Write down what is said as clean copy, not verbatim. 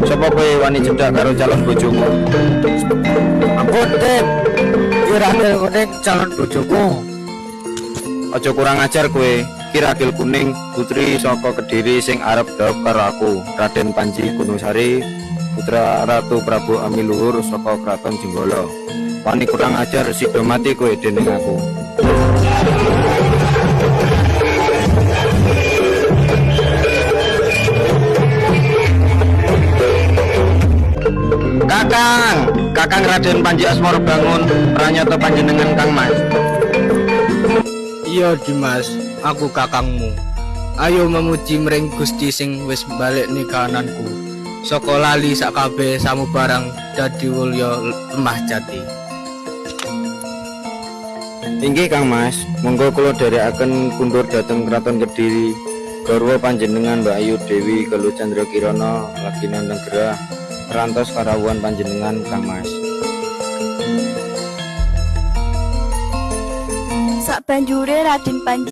Sapa kowe wani cedak karo calon bojomu? Ampun, Dek. Kira-kira kuning calon bojoku. Aja kurang ajar kowe. Kiragil Kuning, putri saka Kediri sing arep dhaup karo aku, Raden Panji Gunungsari, putra Ratu Prabu Amiluhur saka Kraton Jenggala. Wani kurang ajar sida mati kowe dening aku. Kakang Raden Panji Asmara bangun, pranyata panjenengan Kang Mas. Iya Dimas, aku kakangmu. Ayo memuji mring Gusti sing wis balekne kahananku. Saka lali sak kabeh samubarang dadi wulya lemah jati. Inggih Kang Mas, monggo kula dherekaken kundur dhateng Kraton Kediri. Garwa panjenengan Mbak Ayu Dewi Kelu Candra Kirana lagi nandhang gerah rantos karawuhan panjenengan Kang Mas. Sabanjure Raden Panji